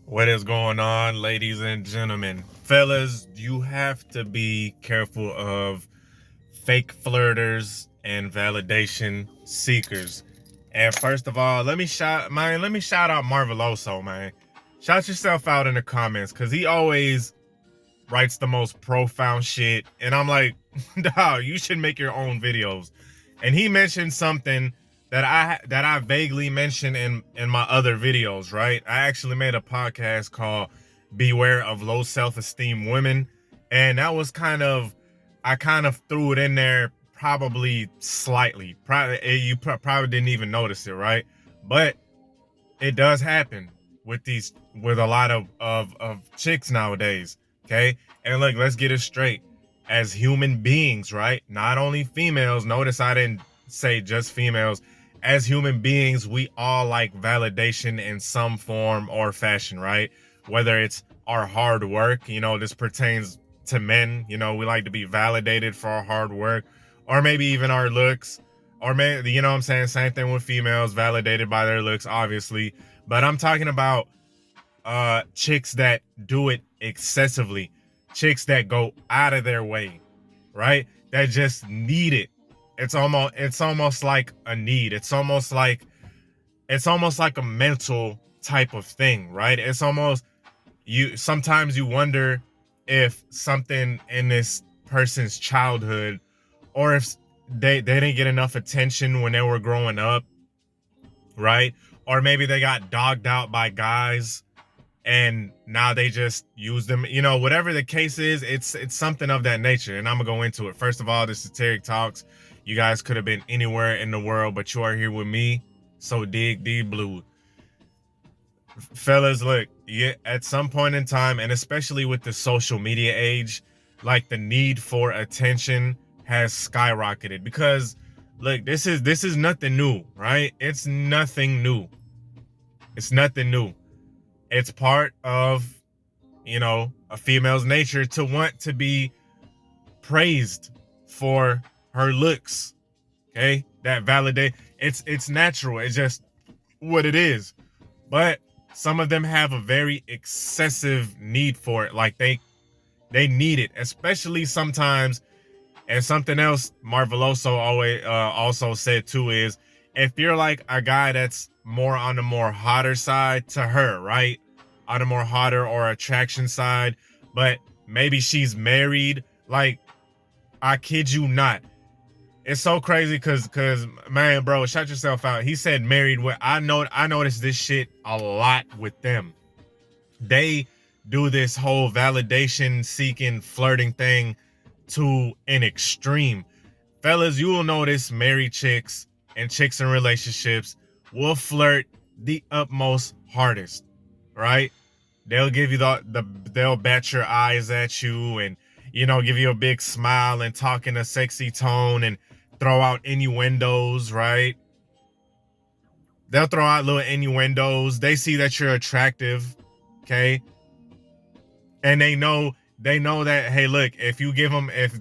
What is going on, ladies and gentlemen? Fellas, you have to be careful of fake flirters and validation seekers. And first of all, let me shout out Marveloso, man. Shout yourself out in the comments, cause he always writes the most profound shit. And I'm like, dog, you should make your own videos. And he mentioned something that I vaguely mentioned in my other videos, right? I actually made a podcast called Beware of Low Self-Esteem Women. And that was I kind of threw it in there probably slightly. You probably didn't even notice it, right? But it does happen with a lot of chicks nowadays. Okay. And look, let's get it straight. As human beings, right? Not only females, notice I didn't say just females. As human beings, we all like validation in some form or fashion, right? Whether it's our hard work, this pertains to men, we like to be validated for our hard work, or maybe even our looks, or maybe, what I'm saying? Same thing with females, validated by their looks, obviously. But I'm talking about chicks that do it excessively, chicks that go out of their way, right? That just need it. It's almost like a need. It's almost like a mental type of thing, right? It's almost, you sometimes you wonder if something in this person's childhood, or if they didn't get enough attention when they were growing up, right? Or maybe they got dogged out by guys and now they just use them. Whatever the case is, it's something of that nature. And I'm gonna go into it. First of all, this is Tarik Talks. You guys could have been anywhere in the world, but you are here with me. So dig deep blue. Fellas, look, yeah, at some point in time, and especially with the social media age, like, the need for attention has skyrocketed. Because look, this is nothing new, right? It's nothing new. It's nothing new. It's part of, a female's nature to want to be praised for her looks. Okay? That validate, it's natural. It's just what it is. But some of them have a very excessive need for it. Like, they need it, especially sometimes. And something else Marveloso always also said too is, if you're like a guy that's more on the more hotter side to her, right? On the more hotter or attraction side, but maybe she's married. Like, I kid you not. It's so crazy because man, bro, shut yourself out. He said married. With I noticed this shit a lot with them. They do this whole validation seeking flirting thing to an extreme. Fellas, you will notice married chicks and chicks in relationships will flirt the utmost hardest, right? They'll give you they'll bat your eyes at you and, give you a big smile and talk in a sexy tone and throw out innuendos, right? They'll throw out little innuendos. They see that you're attractive, okay? And they know that, hey, look, if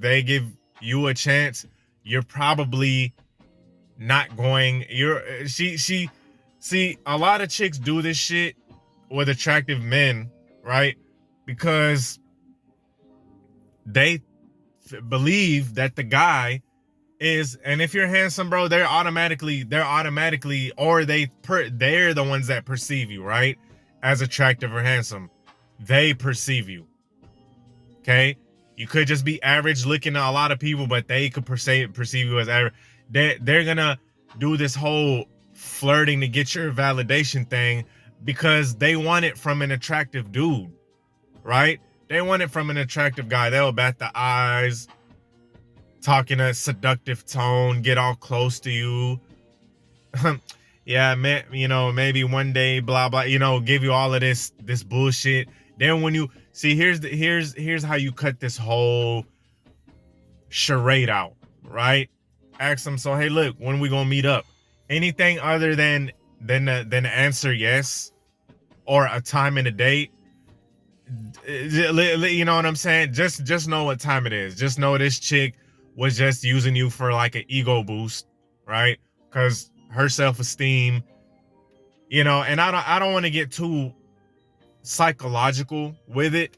they give you a chance, you're probably not going. She see, a lot of chicks do this shit with attractive men, right? Because they believe that the guy is, and if you're handsome, bro, they're the ones that perceive you, right, as attractive or handsome. They perceive you. Okay, you could just be average looking to a lot of people, but they could perceive you as average. They're gonna do this whole flirting to get your validation thing because they want it from an attractive dude, right? They want it from an attractive guy. They'll bat the eyes, talk in a seductive tone, get all close to you. Yeah, man, maybe one day, blah blah, give you all of this bullshit. Then when you see, here's how you cut this whole charade out, right? Ask them, so hey, look, when we gonna meet up? Anything other than the answer yes, or a time and a date. You know what I'm saying? Just know what time it is. Just know this chick was just using you for like an ego boost, right? Because her self-esteem, and I don't want to get too psychological with it.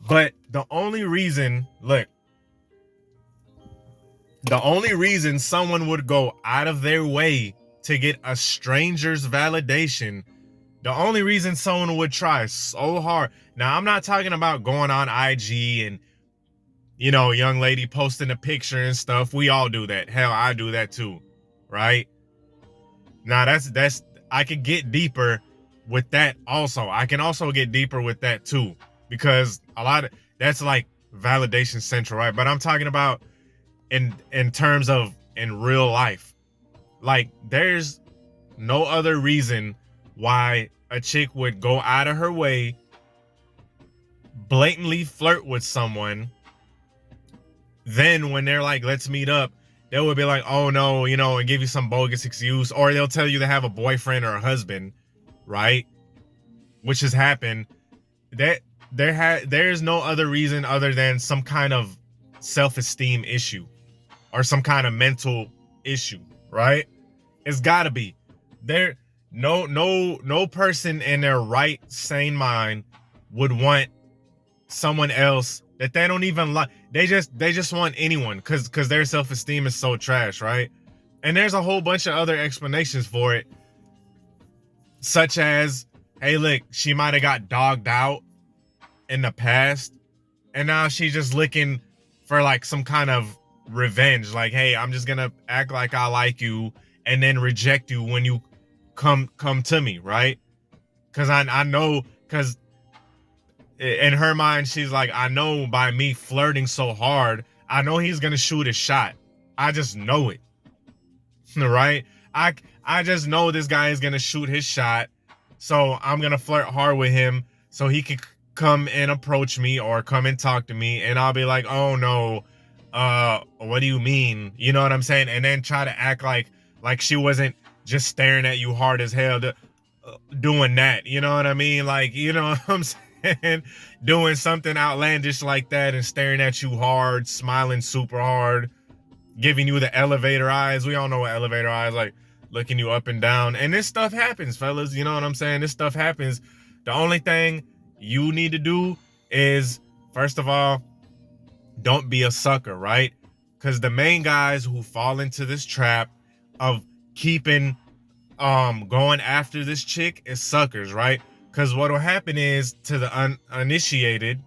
But the only reason someone would go out of their way to get a stranger's validation, the only reason someone would try so hard. Now, I'm not talking about going on IG and, young lady posting a picture and stuff. We all do that. Hell, I do that too, right? Now, that's I could get deeper with that also. I can also get deeper with that too, because that's like validation central, right? But I'm talking about in terms of in real life. Like, there's no other reason why a chick would go out of her way, blatantly flirt with someone. Then when they're like, let's meet up, they would be like, oh no, and give you some bogus excuse, or they'll tell you they have a boyfriend or a husband, right? Which has happened. That there's no other reason other than some kind of self-esteem issue or some kind of mental issue, right? It's gotta be. No person in their right sane mind would want someone else that they don't even like. They just want anyone because their self-esteem is so trash, right? And there's a whole bunch of other explanations for it, such as, hey, look, she might have got dogged out in the past, and now she's just looking for like some kind of revenge. Like, hey, I'm just gonna act like I like you and then reject you when you come to me, right? Because I know, because in her mind, she's like, I know by me flirting so hard, I know he's gonna shoot a shot. I just know it, right? I just know this guy is gonna shoot his shot, so I'm gonna flirt hard with him so he could come and approach me or come and talk to me, and I'll be like, oh no, what do you mean? You know what I'm saying? And then try to act like she wasn't just staring at you hard as hell doing that. You know what I mean? Like, you know what I'm saying? Doing something outlandish like that and staring at you hard, smiling super hard, giving you the elevator eyes. We all know what elevator eyes, like looking you up and down. And this stuff happens, fellas. You know what I'm saying? This stuff happens. The only thing you need to do is, first of all, don't be a sucker, right? Because the main guys who fall into this trap of keeping going after this chick is suckers, right? Because what will happen is, to the uninitiated,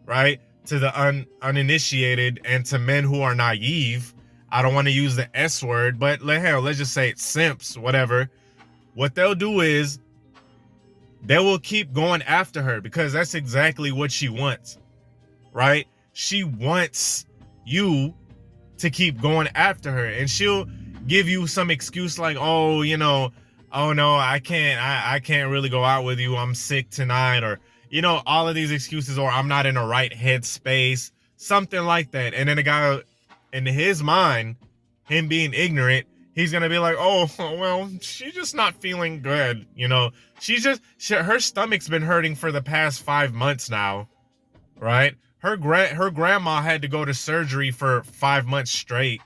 right? To the uninitiated and to men who are naive, I don't want to use the S word, but let's just say it's simps, whatever. What they'll do is they will keep going after her because that's exactly what she wants, right? She wants you to keep going after her, and she'll give you some excuse like, oh, oh no, I can't really go out with you, I'm sick tonight, or all of these excuses, or I'm not in the right headspace, something like that. And then the guy, in his mind, him being ignorant, he's gonna be like, oh well, she's just not feeling good, her stomach's been hurting for the past 5 months now, right? Her grandma had to go to surgery for 5 months straight,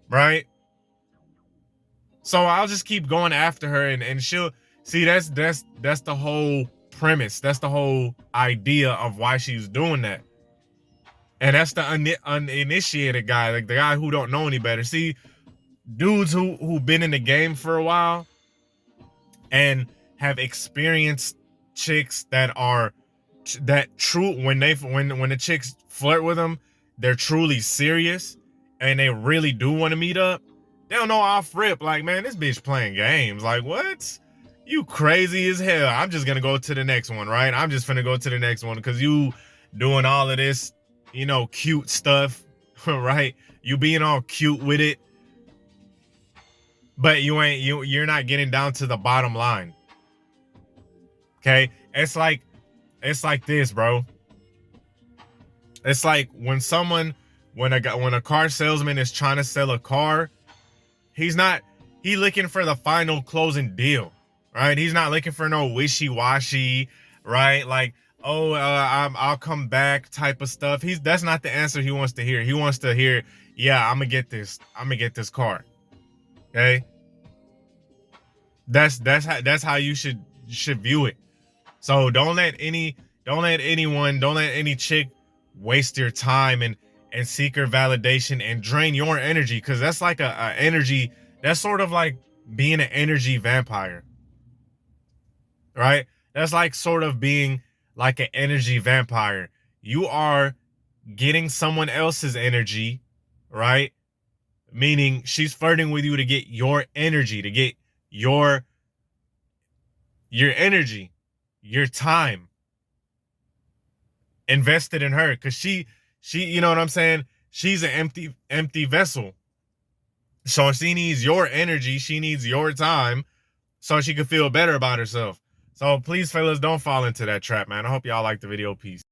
right? So I'll just keep going after her, and she'll see. That's the whole premise. That's the whole idea of why she's doing that. And that's the uninitiated guy, like the guy who don't know any better. See, dudes who've been in the game for a while and have experienced chicks that true when the chicks flirt with them, they're truly serious and they really do want to meet up. They don't know off rip, like, man, this bitch playing games. Like, what? You crazy as hell. I'm just gonna go to the next one, right? I'm just gonna go to the next one because you doing all of this, cute stuff, right? You being all cute with it, but you're not getting down to the bottom line. Okay? It's like this, bro. It's like when a car salesman is trying to sell a car, he looking for the final closing deal, right? He's not looking for no wishy-washy, right? Like, oh, I'll come back type of stuff. That's not the answer he wants to hear. He wants to hear, yeah, I'm gonna get this car. Okay? That's how you should view it. So don't let any chick waste your time and seek her validation and drain your energy, because that's like a energy, that's sort of like being an energy vampire, right? That's like sort of being like an energy vampire. You are getting someone else's energy, right? Meaning she's flirting with you to get your energy, to get your energy, your time invested in her, because she you know what I'm saying, she's an empty vessel, so she needs your energy, she needs your time, so she can feel better about herself. So please, fellas, don't fall into that trap, man. I hope y'all like the video. Peace.